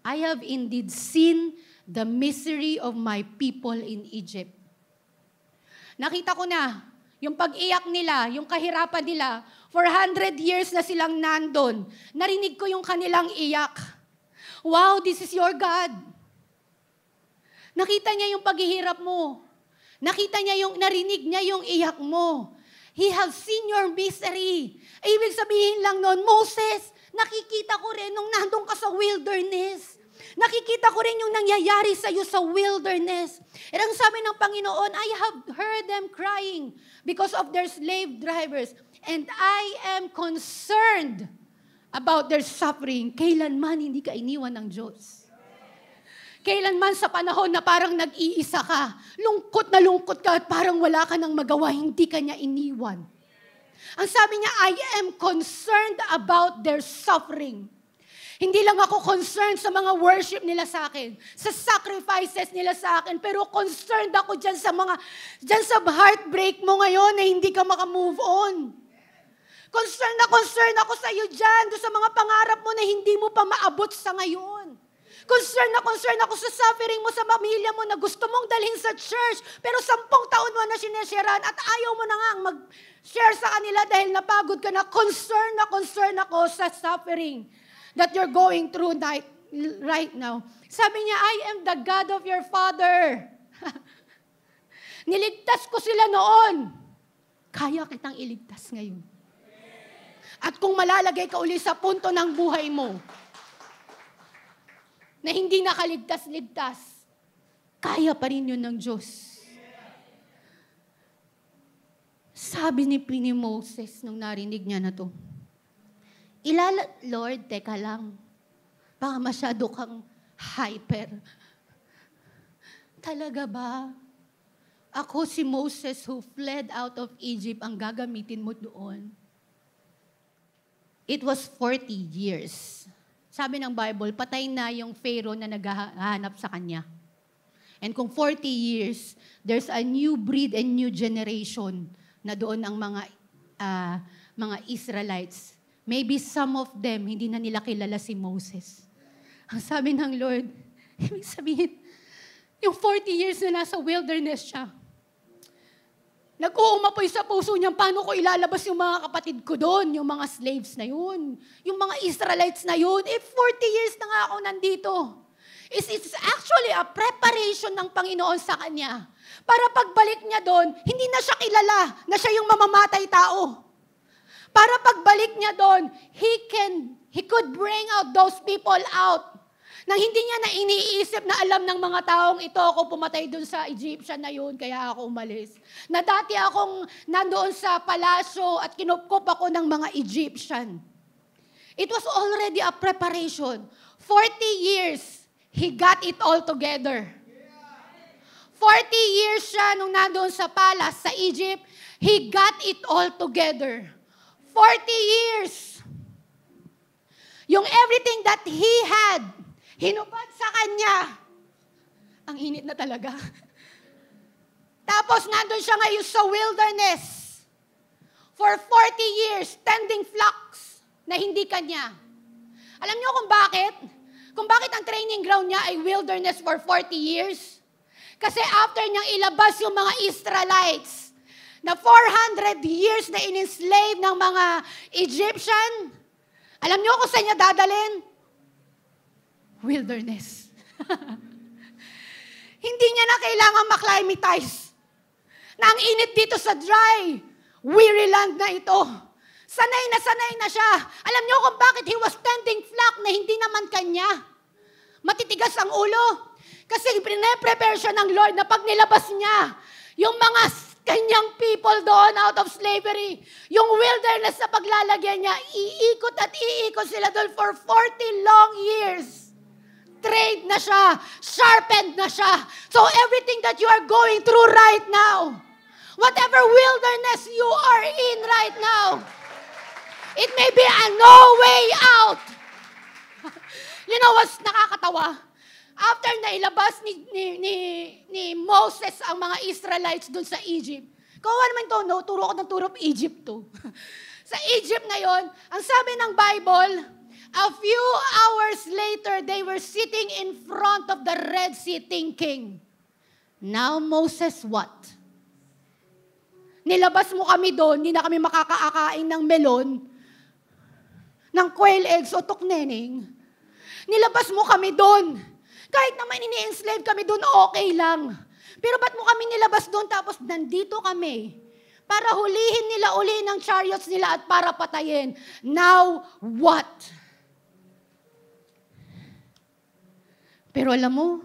I have indeed seen the misery of my people in Egypt. Nakita ko na, yung pag-iyak nila, yung kahirapan nila, 400 years na silang nandun. Narinig ko yung kanilang iyak. Wow, this is your God. Nakita niya yung paghihirap mo. Nakita niya narinig niya yung iyak mo. He has seen your misery. Ibig sabihin lang nun, Moses, nakikita ko rin nung nandun ka sa wilderness. Nakikita ko rin yung nangyayari sa iyo sa wilderness. And ang sabi ng Panginoon, I have heard them crying because of their slave drivers. And I am concerned about their suffering. Kailanman hindi ka iniwan ng Diyos. Kailanman sa panahon na parang nag-iisa ka, lungkot ka at parang wala ka nang magawa, hindi ka niya iniwan. Ang sabi niya, I am concerned about their suffering. Hindi lang ako concerned sa mga worship nila sa akin, sa sacrifices nila sa akin, pero concerned ako dyan sa heartbreak mo ngayon na hindi ka makamove on. Concerned ako sa iyo dyan, doon sa mga pangarap mo na hindi mo pa maabot sa ngayon. Concerned ako sa suffering mo sa pamilya mo na gusto mong dalhin sa church, pero 10 taon mo na sinesharean at ayaw mo na nga mag-share sa kanila dahil napagod ka na. Concerned ako sa suffering that you're going through right now. Sabi niya, I am the God of your father. Niligtas ko sila noon. Kaya kitang iligtas ngayon. At kung malalagay ka uli sa punto ng buhay mo, na hindi nakaligtas-ligtas, kaya pa rin yun ng Diyos. Sabi ni Moses nung narinig niya na to, Lord, teka lang, baka masyado kang hyper. Talaga ba? Ako si Moses who fled out of Egypt ang gagamitin mo doon. It was 40 years. Sabi ng Bible, patay na yung Pharaoh na naghahanap sa kanya. And kung 40 years, there's a new breed and new generation na doon ang mga Israelites. Maybe some of them, hindi na nila kilala si Moses. Ang sabi ng Lord, ibig sabihin, yung 40 years na nasa wilderness siya, nag-uumapoy sa puso niya, paano ko ilalabas yung mga kapatid ko doon, yung mga slaves na yun, yung mga Israelites na yun. 40 years na nga ako nandito. It's actually a preparation ng Panginoon sa kanya. Para pagbalik niya doon, hindi na siya kilala na siya yung mamamatay tao. Para pagbalik niya doon, he could bring out those people out. Nang hindi niya na iniisip na alam ng mga taong ito ako pumatay doon sa Egyptian na yun, kaya ako umalis. Na dati akong nandoon sa palasyo at kinupkup ako ng mga Egyptian. It was already a preparation. 40 years, he got it all together. 40 years siya nung nandoon sa palace sa Egypt, he got it all together. 40 years. Yung everything that he had, hinubad sa kanya. Ang init na talaga. Tapos nandun siya ngayon sa wilderness. For 40 years, tending flocks na hindi kanya. Alam niyo kung bakit? Kung bakit ang training ground niya ay wilderness for 40 years? Kasi after niyang ilabas yung mga Israelites, na 400 years na in-enslave ng mga Egyptian, alam niyo kung saan niya dadalhin? Wilderness. Hindi niya na kailangan maklimatize. Na ang init dito sa dry, weary land na ito. Sanay na siya. Alam niyo kung bakit he was tending flock na hindi naman kanya. Matitigas ang ulo. Kasi prepare siya ng Lord na pag nilabas niya, yung mga kanyang people doon out of slavery, yung wilderness na paglalagyan niya, iikot at iikot sila doon for 40 long years. Trained na siya, sharpened na siya. So everything that you are going through right now, whatever wilderness you are in right now, it may be a no way out. You know what's nakakatawa? After na ilabas ni Moses ang mga Israelites doon sa Egypt, kawa naman ito, no? Turo ko ng turo of Egypt to. Sa Egypt na yon, ang sabi ng Bible, a few hours later, they were sitting in front of the Red Sea thinking, now Moses what? Nilabas mo kami doon, hindi na kami makakaakain ng melon, ng quail eggs o tukneneng. Nilabas mo kami doon. Kahit naman ini-enslave kami doon, okay lang. Pero ba't mo kami nilabas doon tapos nandito kami? Para hulihin nila uli ng chariots nila at para patayin. Now, what? Pero alam mo,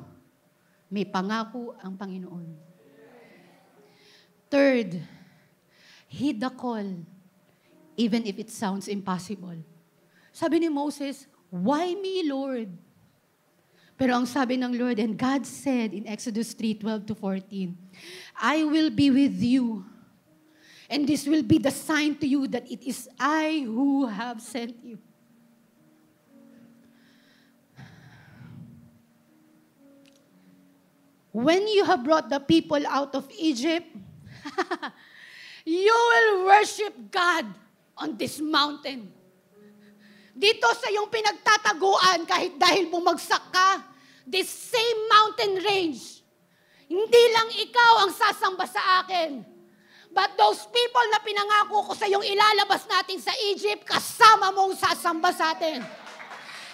may pangako ang Panginoon. Third, heed the call, even if it sounds impossible. Sabi ni Moses, why me, Lord? Pero ang sabi ng Lord, and God said in Exodus 3:12-14, I will be with you, and this will be the sign to you that it is I who have sent you. When you have brought the people out of Egypt, you will worship God on this mountain. Dito sa iyong pinagtataguan, kahit dahil bumagsak ka, this same mountain range, hindi lang ikaw ang sasamba sa akin, but those people na pinangako ko sa iyong ilalabas natin sa Egypt, kasama mong sasamba sa atin.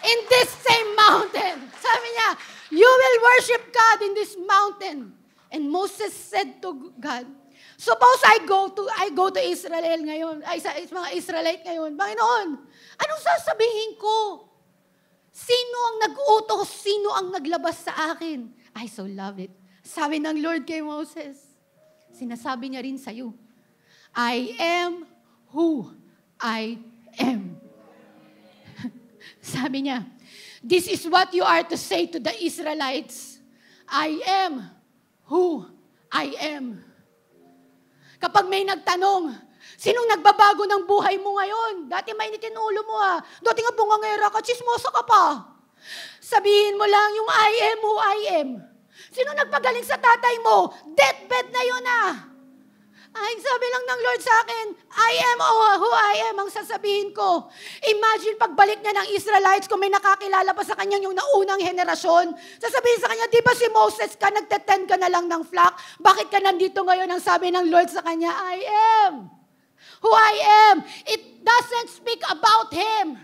In this same mountain. Sabi niya, you will worship God in this mountain. And Moses said to God, suppose I go to Israel ngayon, ay sa mga Israelite ngayon, Panginoon, anong sasabihin ko? Sino ang nag-utos? Sino ang naglabas sa akin? I so love it. Sabi ng Lord kay Moses, sinasabi niya rin sa'yo, I am who I am. Sabi niya, this is what you are to say to the Israelites. I am who I am. Kapag may nagtanong, sinong nagbabago ng buhay mo ngayon? Dati mainitin ulo mo Dati nga bungangera ka, chismosa ka pa. Sabihin mo lang yung I am who I am. Sino nagpagaling sa tatay mo? Deathbed na yun Ay, sabi lang ng Lord sa akin, I am who I am ang sasabihin ko. Imagine pagbalik niya ng Israelites, kung may nakakilala pa sa kanya yung naunang henerasyon, sasabihin sa kanya, di ba si Moses ka, nagteten ka na lang ng flock? Bakit ka nandito ngayon? Ang sabi ng Lord sa kanya, I am who I am. It doesn't speak about him.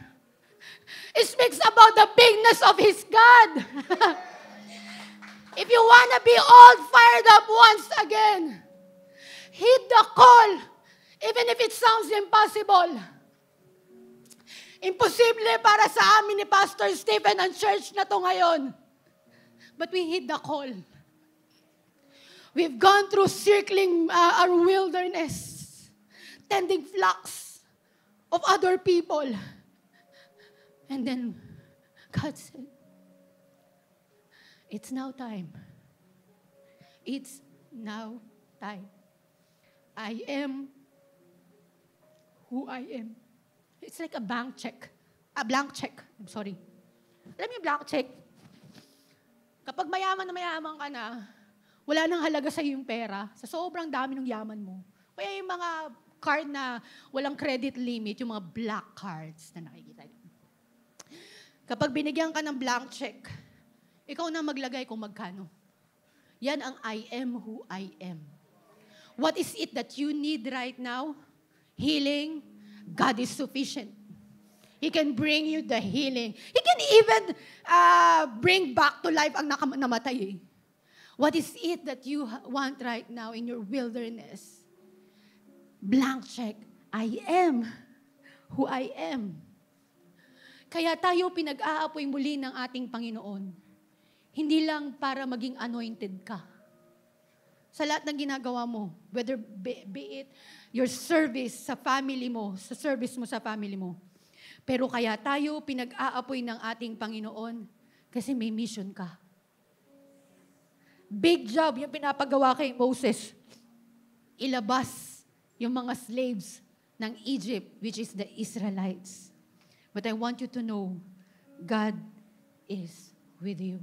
It speaks about the bigness of his God. If you wanna be all fired up once again, heed the call, even if it sounds impossible. Imposible para sa amin ni Pastor Stephen ang church na to ngayon. But we heed the call. We've gone through circling our wilderness, tending flocks of other people. And then God said, it's now time. It's now time. I am who I am. It's like a blank check. A blank check. I'm sorry. Alam mo yung blank check? Kapag mayaman na mayaman ka na, wala nang halaga sa yung pera, sa sobrang dami ng yaman mo. Kaya yung mga card na walang credit limit, yung mga black cards na nakikita. Kapag binigyan ka ng blank check, ikaw na maglagay kung magkano. Yan ang I am who I am. What is it that you need right now? Healing. God is sufficient. He can bring you the healing. He can even bring back to life ang namatay. What is it that you want right now in your wilderness? Blank check. I am who I am. Kaya tayo pinag-aapoy muli ng ating Panginoon. Hindi lang para maging anointed ka. Sa lahat ng ginagawa mo, whether be it your service sa family mo, sa service mo sa family mo. Pero kaya tayo pinag-aapoy ng ating Panginoon kasi may mission ka. Big job yung pinapagawa kay Moses. Ilabas yung mga slaves ng Egypt, which is the Israelites. But I want you to know, God is with you.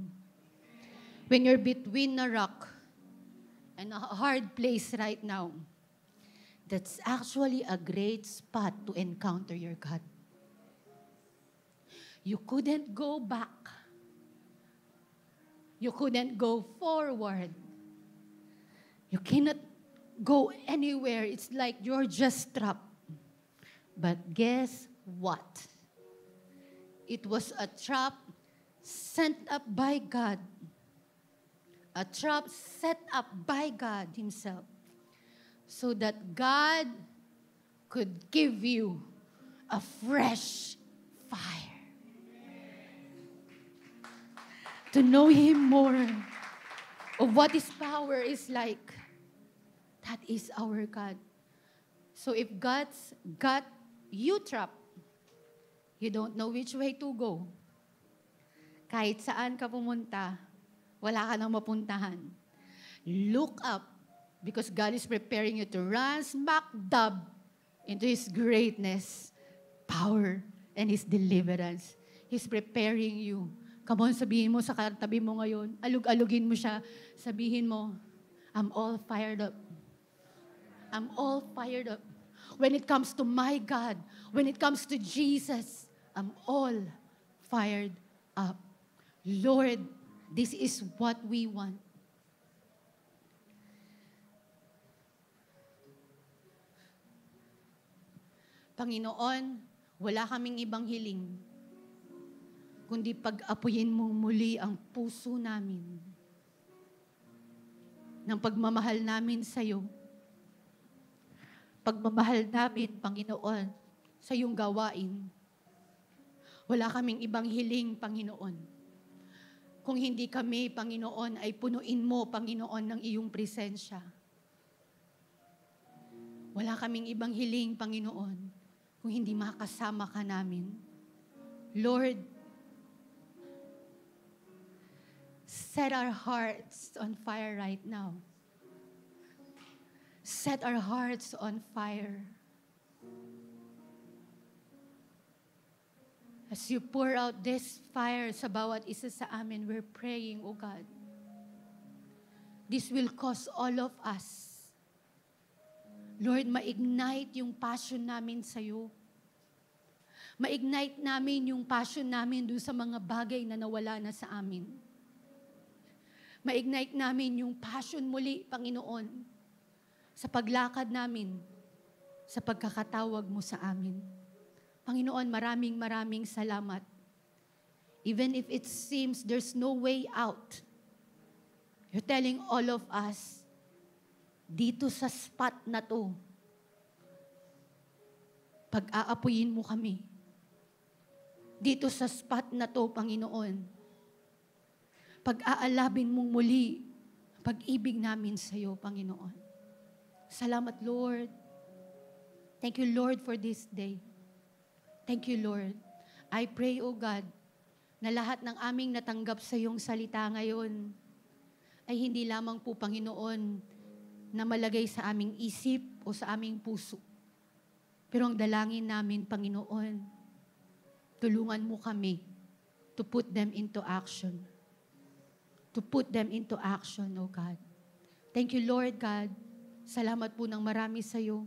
When you're between a rock and a hard place right now, that's actually a great spot to encounter your God. You couldn't go back. You couldn't go forward. You cannot go anywhere. It's like you're just trapped. But guess what? It was a trap sent up by God. A trap set up by God Himself so that God could give you a fresh fire. To know Him more, of what His power is like. That is our God. So if God's got you trapped, you don't know which way to go, kahit saan ka pumunta, wala ka nang mapuntahan. Look up because God is preparing you to run smack dab into His greatness, power, and His deliverance. He's preparing you. Come on, sabihin mo sa katabi mo ngayon, alug-alugin mo siya, sabihin mo, I'm all fired up. I'm all fired up. When it comes to my God, when it comes to Jesus, I'm all fired up. Lord, this is what we want. Panginoon, wala kaming ibang hiling, kundi pag-apuyin mo muli ang puso namin ng pagmamahal namin sa iyo. Pagmamahal namin, Panginoon, sa iyong gawain. Wala kaming ibang hiling, Panginoon. Kung hindi kami, Panginoon, ay punuin mo, Panginoon, ng iyong presensya. Wala kaming ibang hiling, Panginoon, kung hindi makasama ka namin. Lord, set our hearts on fire right now. Set our hearts on fire. As you pour out this fire sa bawat isa sa amin, we're praying, O God. This will cause all of us, Lord, ma-ignite yung passion namin sa'yo. Ma-ignite namin yung passion namin doon sa mga bagay na nawala na sa amin. Ma-ignite namin yung passion muli, Panginoon, sa paglakad namin, sa pagkakatawag mo sa amin. Panginoon, maraming salamat. Even if it seems there's no way out, you're telling all of us, dito sa spot na to, pag-aapuyin mo kami. Dito sa spot na to, Panginoon, pag-aalabin mong muli pag-ibig namin sa iyo, Panginoon. Salamat, Lord. Thank you, Lord, for this day. Thank you, Lord. I pray, O God, na lahat ng aming natanggap sa iyong salita ngayon ay hindi lamang po, Panginoon, na malagay sa aming isip o sa aming puso. Pero ang dalangin namin, Panginoon, tulungan mo kami to put them into action. To put them into action, O God. Thank you, Lord God. Salamat po ng marami sa iyo.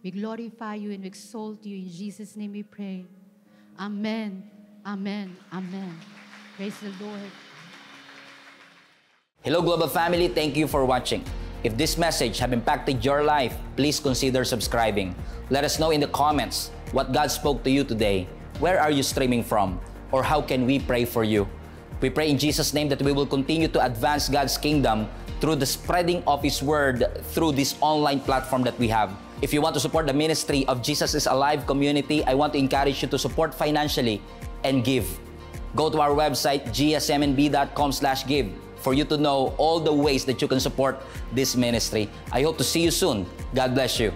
We glorify you and we exalt you. In Jesus' name we pray. Amen. Amen. Amen. Praise the Lord. Hello, Global Family. Thank you for watching. If this message have impacted your life, please consider subscribing. Let us know in the comments what God spoke to you today. Where are you streaming from? Or how can we pray for you? We pray in Jesus' name that we will continue to advance God's kingdom through the spreading of His Word through this online platform that we have. If you want to support the ministry of Jesus is Alive community, I want to encourage you to support financially and give. Go to our website, gsmnb.com/give, for you to know all the ways that you can support this ministry. I hope to see you soon. God bless you.